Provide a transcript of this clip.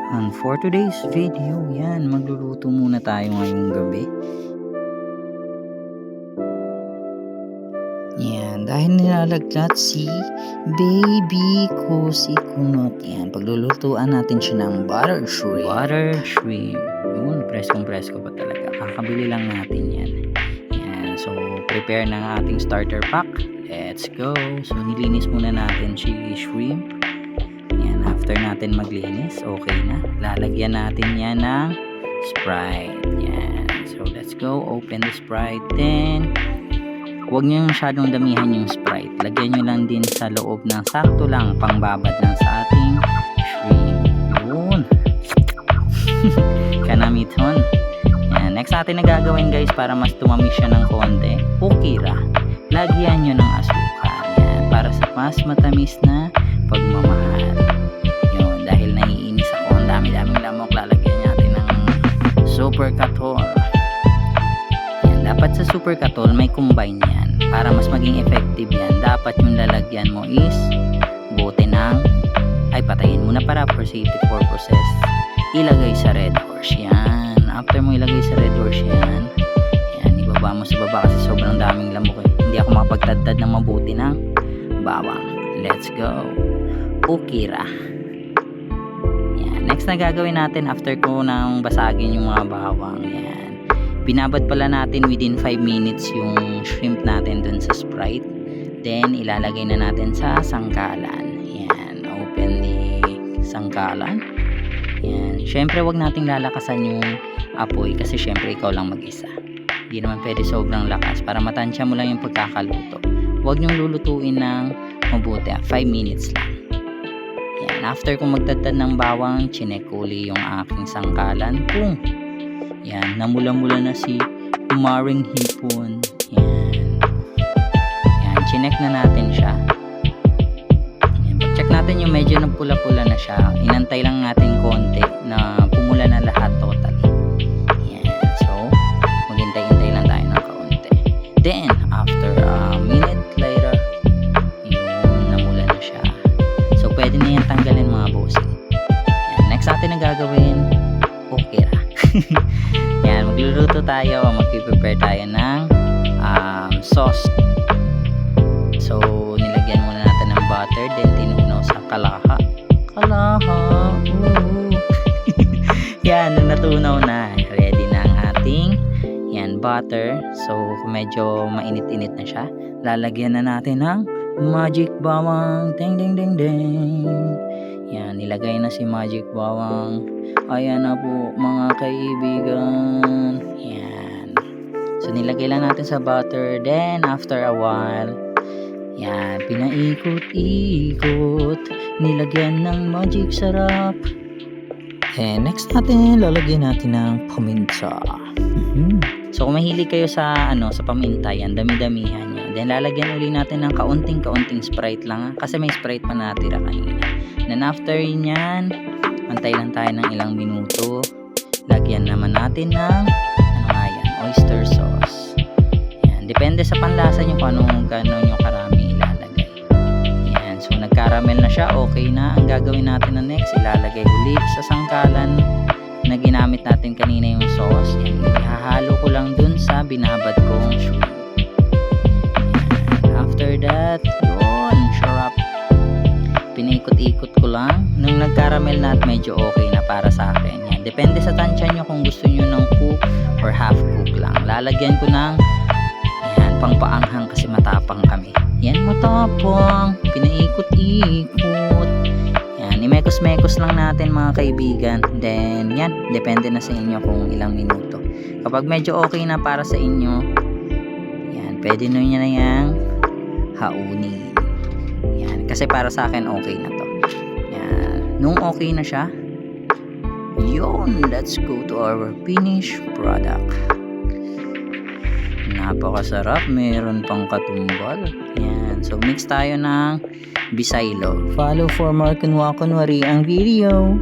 And for today's video, yan, magluluto muna tayo ngayong gabi. Yan, dahil nilalagkat si baby ko si Kunot. Yan, paglulutuan natin siya ng butter shrimp. Butter shrimp. Yun, preskong-presko pa talaga. Kakabili lang natin yan. Yan, so prepare ng ating starter pack. Let's go. So nilinis muna natin si shrimp. Yan, after natin maglinis, okay na. Lalagyan natin yan ng Sprite. Yan. So let's go. Open the Sprite. Then huwag nyo masyadong damihan yung Sprite. Lagyan nyo lang din sa loob ng sakto lang pangbabad lang sa ating shrimp. Yun. Kanamiton. Yan. Next natin na gagawin guys para mas tumamis siya ng konti. Ukira. Lagyan nyo ng asukal. Yan. Para sa mas matamis na pagmamahal. Yun. Dahil naiinis ako. Ang dami-daming lamok. Lalagyan natin ng super katol. Dapat sa super katol may combine yan para mas maging effective yan. Dapat yung lalagyan mo is bote ng patayin muna para for safety purposes. Ilagay sa red horse yan. After mo ilagay sa red horse yan, ibaba mo sa baba kasi sobrang daming lamok eh. Hindi ako makapagtadtad ng mabuti ng bawang. Let's go. Ukira. Yan. Next na gagawin natin after ko nang basagin yung mga bawang yan. Binabad pala natin within 5 minutes yung shrimp natin dun sa Sprite. Then, ilalagay na natin sa sangkalan. Yan. Open the sangkalan. Yan. Siyempre, wag nating lalakasan yung apoy kasi siyempre ikaw lang mag-isa. Hindi naman pwede sobrang lakas para matansya mo lang yung pagkakaluto. Huwag nyong lulutuin ng mabuti. 5 minutes lang. Yan. After kong magtadtad ng bawang, chinek uli yung aking sangkalan. Kung yan, namula-mula na si Umaring Hipon. Yan. Yan, chinek na natin siya. Yan, check natin yung medyo nagpula-pula na siya. Inantay lang natin konti na pumula na lahat totally. Yan, so maghintay-hintay lang tayo ng kaunti. Then, after a minute later, yun, namula na siya. So, pwede na yan tanggalin mga bossing. Yan, next natin na gagawin, ukira. Yan, magluluto tayo, mag-prepare tayo ng sauce. So, nilagyan muna natin ng butter, then tinunaw sa kalaha. Yan, nung natunaw na, ready na ang ating butter. So, medyo mainit-init na siya. Lalagyan na natin ng magic bawang. Ding ding ding ding. Yan, nilagay na si magic bawang. Ayan na po mga kaibigan. Yan. So nilagay lang natin sa butter. Then after a while, yan, pinaikot-ikot. Nilagyan ng magic sarap. And next natin, lalagyan natin ng paminta. So kung mahilig kayo sa sa paminta, yan, dami-damihan nyo. Then lalagyan uli natin ng kaunting-kaunting Sprite lang. Kasi may Sprite pa natira kanina. Then after yan, antay lang tayo ng ilang minuto. Lagyan naman natin ng oyster sauce. Yan, depende sa panlasa nyo kung gano'n yung karami ilalagay. Yan, so nagkaramel na siya, okay na. Ang gagawin natin na next, ilalagay ulit sa sangkalan na ginamit natin kanina yung sauce. Yan, ihahalo ko lang dun sa binabad kong shrimp. Yan, after that, yun, sarap. Pinaikot-ikot ko lang. Nung nagkaramel na at medyo okay na para sa akin. Yan. Depende sa tansya nyo kung gusto nyo ng cook or half cook lang. Lalagyan ko ng pangpaanghang kasi matapang kami. Yan, matapang. Pinaikot-ikot. Yan, imekos-mekos lang natin mga kaibigan. Then, yan, depende na sa inyo kung ilang minuto. Kapag medyo okay na para sa inyo, yan, pwede nyo na yung haunin. Yan, kasi para sa akin okay na to. Yan, nung okay na siya, yun, let's go to our finished product. Napakasarap, meron pang katumbal. Yan, so mix tayo ng bisaylog. Follow for more kunwa-kunwari ang video.